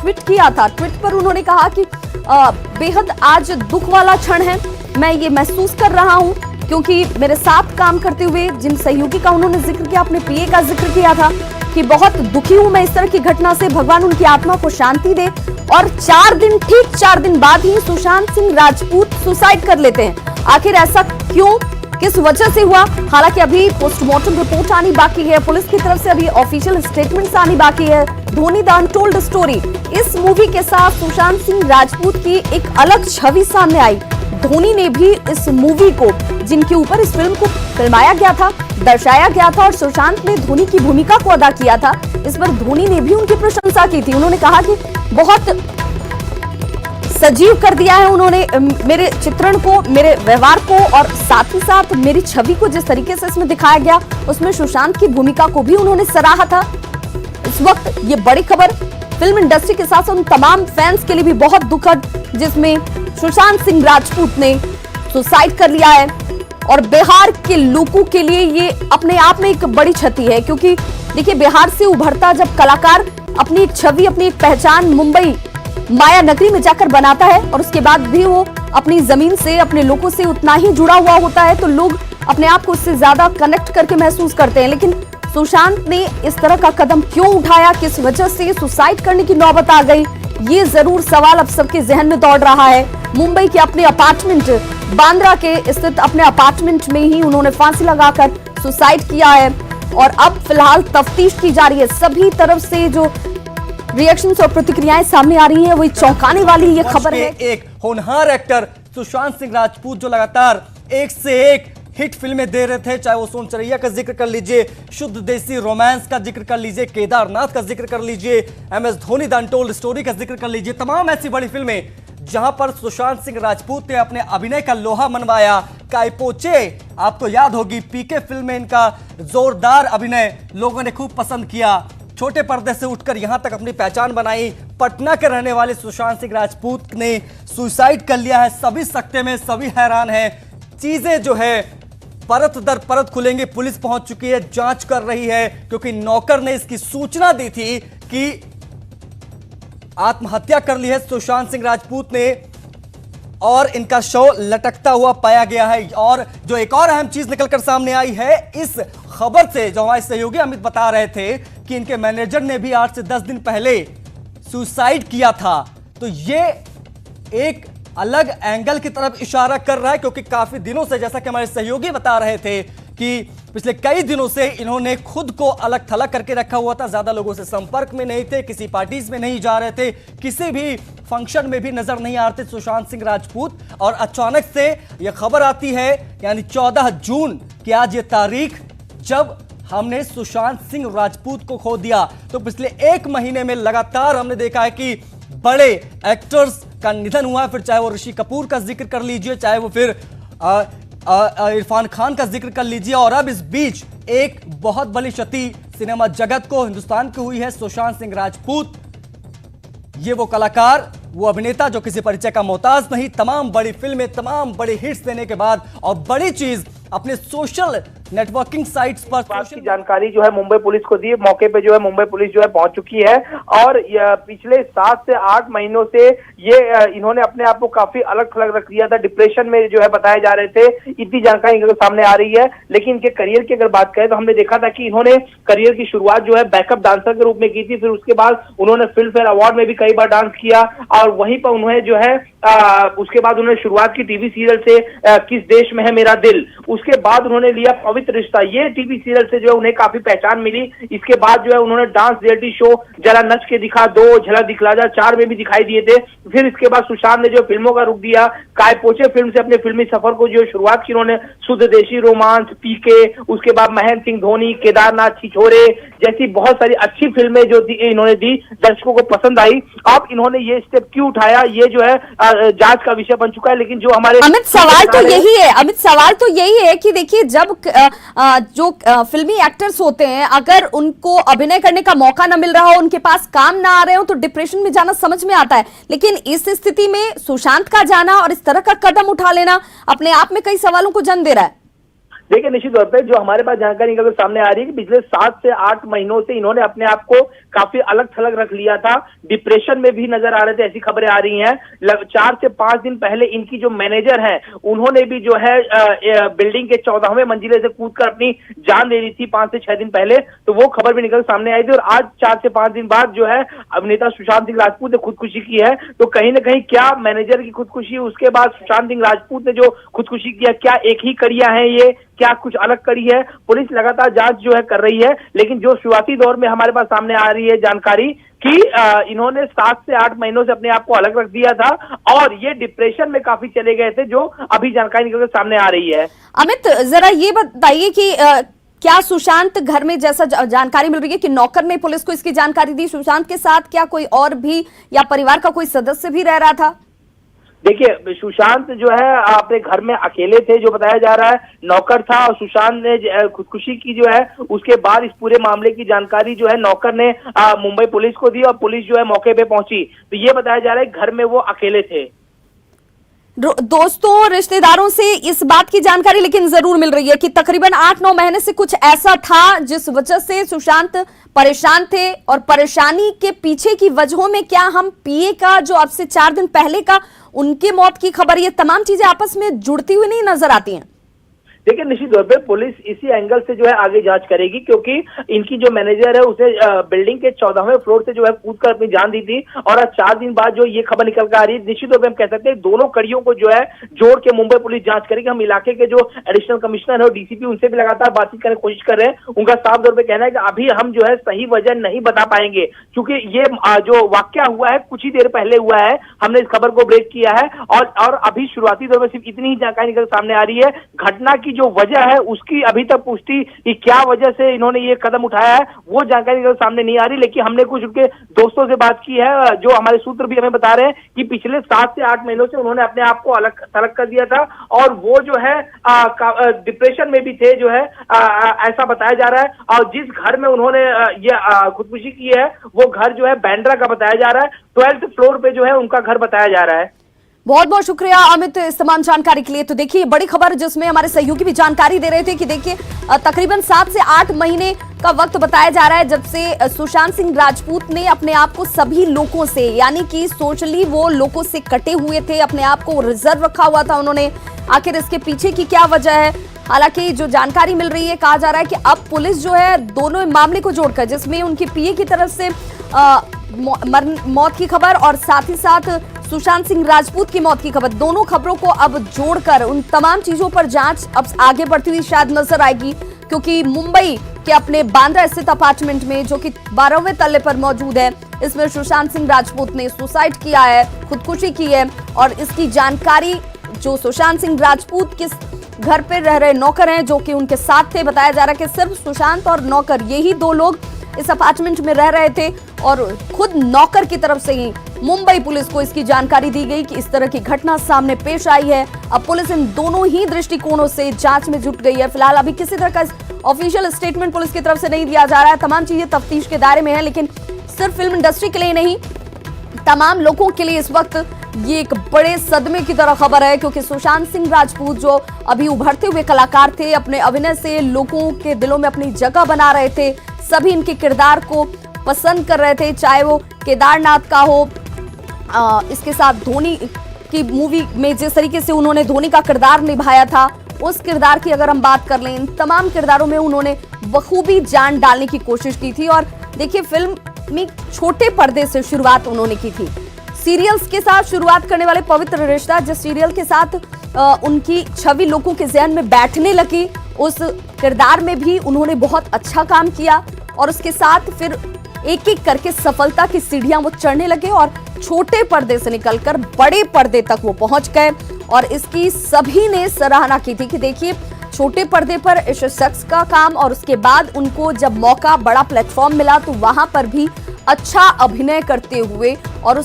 Tweet किया था। Tweet पर उन्होंने कहा कि बेहद आज दुख वाला क्षण है, मैं ये महसूस कर रहा हूं क्योंकि मेरे साथ काम करते हुए जिन सहयोगी का उन्होंने जिक्र किया, अपने पीए का जिक्र किया था कि बहुत दुखी हूं मैं इस तरह की घटना से, भगवान उनकी आत्मा को शांति दे। और ठीक 4 दिन बाद ही सुशांत सिंह राजपूत सुसाइड कर लेते हैं। आखिर ऐसा क्यों, किस वजह से हुआ? हालांकि अभी पोस्टमार्टम रिपोर्ट आनी बाकी है, पुलिस की तरफ से अभी ऑफिशियल स्टेटमेंट्स आनी बाकी है। धोनी द अनटोल्ड स्टोरी, इस मूवी के साथ सुशांत सिंह राजपूत की एक अलग छवि सामने आई। धोनी ने भी इस मूवी को, जिनके ऊपर इस फिल्म को फिल्माया गया था, दर्शाया गया था और सुशांत ने धोनी की भूमिका को अदा किया था, इस पर धोनी ने भी उनकी प्रशंसा की थी। उन्होंने कहा कि बहुत सजीव कर दिया है उन्होंने मेरे चित्रण को, मेरे व्यवहार को, और साथ ही साथ मेरी छवि को जिस तरीके से इसमें दिखाया गया, उसमें सुशांत की भूमिका को भी उन्होंने सराहा था। इस वक्त ये बड़ी खबर फिल्म इंडस्ट्री के साथ उन तमाम फैंस के लिए भी बहुत दुखद, जिसमें सुशांत सिंह राजपूत ने सुसाइड कर लिया है। और बिहार के लोगों के लिए ये अपने आप में एक बड़ी क्षति है, क्योंकि देखिए बिहार से उभरता जब कलाकार अपनी एक छवि, अपनी एक पहचान मुंबई माया नगरी में जाकर बनाता है और उसके बाद भी वो अपनी जमीन से, अपने लोगों से उतना ही जुड़ा हुआ होता है, तो लोग अपने आप को उससे ज्यादा कनेक्ट करके महसूस करते हैं। लेकिन सुशांत ने इस तरह का कदम क्यों उठाया, किस वजह से सुसाइड करने की नौबत आ गई, ये जरूर सवाल अब सबके जहन में दौड़ रहा है। मुंबई के अपने अपार्टमेंट, बांद्रा के स्थित अपने अपार्टमेंट में ही उन्होंने फांसी लगाकर सुसाइड किया है और अब फिलहाल तफ्तीश की जा रही है। सभी तरफ से जो रिएक्शंस और प्रतिक्रियाएं सामने आ रही हैं, वही चौंकाने वाली ये खबर है। एक होनहार एक्टर सुशांत सिंह राजपूत जो लगातार एक से एक हिट फिल्में दे रहे थे, चाहे वो सोन चरैया का जिक्र कर लीजिए, शुद्ध देसी रोमांस का जिक्र कर लीजिए, केदारनाथ का जिक्र कर लीजिए, MS Dhoni the untold story का जिक्र कर लीजिए, तमाम ऐसी बड़ी फिल्में जहां पर सुशांत सिंह राजपूत ने अपने अभिनय का लोहा मनवाया। काय पोचे, आपको याद होगी पीके फिल्म में इनका जोरदार अभिनय लोगों ने खूब पसंद किया। छोटे पर्दे से उठकर यहां तक अपनी पहचान बनाई। पटना के रहने वाले सुशांत सिंह राजपूत ने सुसाइड कर लिया है। सभी सकते में, सभी हैरान हैं। चीजें जो है परत दर परत खुलेंगी। पुलिस पहुंच चुकी है, जांच कर रही है, क्योंकि नौकर ने इसकी सूचना दी थी कि आत्महत्या कर ली है सुशांत सिंह राजपूत ने और इनका शव लटकता हुआ पाया गया है। और जो एक और अहम चीज निकलकर सामने आई है इस खबर से, जो हमारे सहयोगी अमित बता रहे थे कि इनके मैनेजर ने भी 8 से 10 दिन पहले सुसाइड किया था, तो ये एक अलग एंगल की तरफ इशारा कर रहा है, क्योंकि काफी दिनों से, जैसा कि हमारे सहयोगी बता रहे थे कि पिछले कई दिनों से इन्होंने खुद को अलग थलग करके रखा हुआ था, ज्यादा लोगों से संपर्क में नहीं थे, किसी पार्टीज में नहीं जा रहे थे, किसी भी फंक्शन में भी नजर नहीं आ रहे थे सुशांत सिंह राजपूत। और अचानक से यह खबर आती है, यानी 14 जून की आज ये तारीख, जब हमने सुशांत सिंह राजपूत को खो दिया। तो पिछले 1 महीने में लगातार हमने देखा है कि बड़े एक्टर्स का निधन हुआ है, फिर चाहे वो ऋषि कपूर का जिक्र कर लीजिए, चाहे वो फिर इरफान खान का जिक्र कर लीजिए, और अब इस बीच एक बहुत बड़ी क्षति सिनेमा जगत को, हिंदुस्तान को हुई है। सुशांत सिंह राजपूत, ये वो कलाकार, वो अभिनेता जो किसी परिचय का मोहताज नहीं, तमाम बड़ी फिल्में, तमाम बड़े हिट्स देने के बाद, और बड़ी चीज अपने सोशल नेटवर्किंग साइट्स पर की जानकारी जो है मुंबई पुलिस को दी। मौके पे जो है मुंबई पुलिस जो है पहुंच चुकी है और पिछले 7 से 8 महीनों से ये इन्होंने अपने आप को काफी अलग थलग रख दिया था, डिप्रेशन में जो है बताए जा रहे थे, इतनी जानकारी इनके सामने आ रही है। लेकिन इनके करियर की अगर बात करें तो हमने देखा था कि इन्होंने करियर की शुरुआत जो है बैकअप डांसर के रूप में की थी, फिर उसके बाद उन्होंने फिल्म फेयर अवार्ड में भी कई बार डांस किया और वहीं पर उन्होंने जो है उसके बाद उन्होंने शुरुआत की टीवी सीरियल से किस देश में है मेरा दिल, उसके बाद उन्होंने लिया पवित्र रिश्ता, ये टीवी सीरियल से जो है उन्हें काफी पहचान मिली। इसके बाद जो है उन्होंने डांस रियलिटी शो जरा नच के दिखा 2, झलक दिखला जा 4 में भी दिखाई दिए थे। फिर इसके बाद सुशांत ने जो फिल्मों का रुख दिया, काय पोचे फिल्म से अपने फिल्मी सफर को जो शुरुआत की उन्होंने, शुद्ध देशी रोमांस, पीके, उसके बाद महेंद्र सिंह धोनी, केदारनाथ, छिछोरे जैसी बहुत सारी अच्छी फिल्में जो इन्होंने दी, दर्शकों को पसंद आई। अब इन्होंने ये स्टेप क्यों उठाया, ये जो है जांच का विषय बन चुका है। लेकिन जो हमारे अमित सवाल तो यही है, अमित सवाल तो यही है कि देखिए जब जो फिल्मी एक्टर्स होते हैं, अगर उनको अभिनय करने का मौका न मिल रहा हो, उनके पास काम ना आ रहे हो, तो डिप्रेशन में जाना समझ में आता है। लेकिन इस स्थिति में सुशांत का जाना और इस तरह का कदम उठा लेना अपने आप में कई सवालों को जन्म दे रहा है। देखिए निश्चित तौर पे जो हमारे पास जानकारी निकल सामने आ रही है कि पिछले 7 से 8 महीनों से इन्होंने अपने आप को काफी अलग थलग रख लिया था, डिप्रेशन में भी नजर आ रहे थे, ऐसी खबरें आ रही हैं। 4 से 5 दिन पहले इनकी जो मैनेजर है उन्होंने भी जो है बिल्डिंग के 14वें मंजिले से कूदकर अपनी जान ले ली थी 5 से 6 दिन पहले, तो वो खबर भी निकल सामने आई थी। और आज 4 से 5 दिन बाद जो है अभिनेता सुशांत सिंह राजपूत ने खुदकुशी की है। तो कहीं ना कहीं क्या मैनेजर की खुदकुशी, उसके बाद सुशांत सिंह राजपूत ने जो खुदकुशी किया, क्या एक ही कड़ियां हैं ये, क्या कुछ अलग कड़ी है? पुलिस लगातार जांच जो है कर रही है, लेकिन जो शुरुआती दौर में हमारे पास सामने आ रही है जानकारी कि इन्होंने 7 से 8 महीनों से अपने आप को अलग रख दिया था और ये डिप्रेशन में काफी चले गए थे, जो अभी जानकारी निकलकर सामने आ रही है। अमित, जरा ये बताइए कि क्या सुशांत घर में, जैसा जानकारी मिल रही है कि नौकर ने पुलिस को इसकी जानकारी दी, सुशांत के साथ क्या कोई और भी या परिवार का कोई सदस्य भी रह रहा था? देखिए, सुशांत जो है अपने घर में अकेले थे, जो बताया जा रहा है। नौकर था और सुशांत ने खुदकुशी की जो है, उसके बाद इस पूरे मामले की जानकारी जो है नौकर ने मुंबई पुलिस को दी और पुलिस जो है मौके पे पहुंची। तो ये बताया जा रहा है घर में वो अकेले थे। दोस्तों, रिश्तेदारों से इस बात की जानकारी लेकिन जरूर मिल रही है कि तकरीबन 8-9 महीने से कुछ ऐसा था जिस वजह से सुशांत परेशान थे, और परेशानी के पीछे की वजहों में क्या हम पीए का जो अब से 4 दिन पहले का उनकी मौत की खबर, ये तमाम चीजें आपस में जुड़ती हुई नहीं नजर आती हैं? देखिए, निश्चित तौर पे पुलिस इसी एंगल से जो है आगे जांच करेगी, क्योंकि इनकी जो मैनेजर है उसे बिल्डिंग के 14वें फ्लोर से जो है कूदकर अपनी जान दी थी, और आज 4 दिन बाद जो ये खबर निकल कर आ रही है, निश्चित तौर पे हम कह सकते हैं दोनों कड़ियों को जो है जोड़ के मुंबई पुलिस जांच करेगी। हम इलाके के जो एडिशनल कमिश्नर है और डीसीपी, उनसे भी लगातार बातचीत करने की कोशिश कर रहे हैं। उनका साफ तौर पर कहना है कि अभी हम जो है सही वजह नहीं बता पाएंगे, क्योंकि ये जो वाकया हुआ है कुछ ही देर पहले हुआ है, हमने इस खबर को ब्रेक किया है और अभी शुरुआती दौर में सिर्फ इतनी ही जानकारी निकल सामने आ रही है। घटना की जो वजह है उसकी अभी तक पुष्टि कि क्या वजह से इन्होंने ये कदम उठाया है वो जानकारी निकल सामने नहीं आ रही, लेकिन हमने कुछ उनके दोस्तों से बात की है, जो हमारे सूत्र भी हमें बता रहे हैं कि पिछले 7 से 8 महीनों से उन्होंने अपने आप को अलग थलग कर दिया था और वो जो है डिप्रेशन में भी थे, जो है ऐसा बताया जा रहा है। और जिस घर में उन्होंने ये खुदकुशी की है वो घर जो है बैंड्रा का बताया जा रहा है, 12th फ्लोर पे जो है उनका घर बताया जा रहा है। बहुत बहुत शुक्रिया अमित इस तमाम जानकारी के लिए। तो देखिए, बड़ी खबर जिसमें हमारे सहयोगी भी जानकारी दे रहे थे कि देखिए तकरीबन 7 से 8 महीने का वक्त बताया जा रहा है जब से सुशांत सिंह राजपूत ने अपने आप को सभी लोगों से, यानी कि सोशली वो लोगों से कटे हुए थे, अपने आप को रिजर्व रखा हुआ था उन्होंने। आखिर इसके पीछे की क्या वजह है? हालांकि जो जानकारी मिल रही है, कहा जा रहा है कि अब पुलिस जो है दोनों मामले को जोड़कर, जिसमें उनकी पीए की तरफ से मौत की खबर और साथ ही साथ सुशांत सिंह राजपूत की मौत की खबर, दोनों खबरों को अब जोड़कर उन तमाम चीजों पर जांच अब आगे बढ़ती हुई शायद नजर आएगी, क्योंकि मुंबई के अपने बांद्रा स्थित अपार्टमेंट में जो कि 12वें तल्ले पर मौजूद है, इसमें सुशांत सिंह राजपूत ने सुसाइड किया है, खुदकुशी की है। और इसकी जानकारी जो सुशांत सिंह राजपूत के घर पे रह रहे नौकर हैं जो कि उनके साथ थे, बताया जा रहा है कि सिर्फ सुशांत और नौकर, यही 2 लोग इस अपार्टमेंट में रह रहे थे, और खुद नौकर की तरफ से ही मुंबई पुलिस को इसकी जानकारी दी गई कि इस तरह की घटना सामने पेश आई है। अब पुलिस इन दोनों ही दृष्टिकोणों से जांच में जुट गई है। फिलहाल अभी किसी तरह का ऑफिशियल स्टेटमेंट पुलिस की तरफ से नहीं दिया जा रहा है, तमाम चीजें तफ्तीश के दायरे में है, लेकिन सिर्फ फिल्म इंडस्ट्री के लिए नहीं, तमाम लोगों के लिए इस वक्त ये एक बड़े सदमे की तरह खबर है, क्योंकि सुशांत सिंह राजपूत जो अभी उभरते हुए कलाकार थे, अपने अभिनय से लोगों के दिलों में अपनी जगह बना रहे थे, सभी इनके किरदार को पसंद कर रहे थे, चाहे वो केदारनाथ का हो, इसके साथ धोनी की मूवी में जिस तरीके से उन्होंने धोनी का किरदार निभाया था, उस किरदार की अगर हम बात कर लें, इन तमाम किरदारों में उन्होंने बखूबी जान डालने की कोशिश की थी। और देखिए, फिल्म में छोटे पर्दे से शुरुआत उन्होंने की थी, सीरियल्स के साथ शुरुआत करने वाले पवित्र रिश्ता, जिस सीरियल के साथ उनकी छवि लोगों के ज़हन में बैठने लगी, उस किरदार में भी उन्होंने बहुत अच्छा काम किया, और उसके साथ फिर एक एक करके सफलता की सीढ़ियां वो चढ़ने लगे और छोटे पर्दे से निकलकर बड़े पर्दे तक वो पहुंच गए। और इसकी सभी ने सराहना की थी कि देखिए, छोटे पर्दे पर इस शख्स का काम, और उसके बाद उनको जब मौका, बड़ा प्लेटफॉर्म मिला, तो वहां पर भी अच्छा अभिनय करते हुए और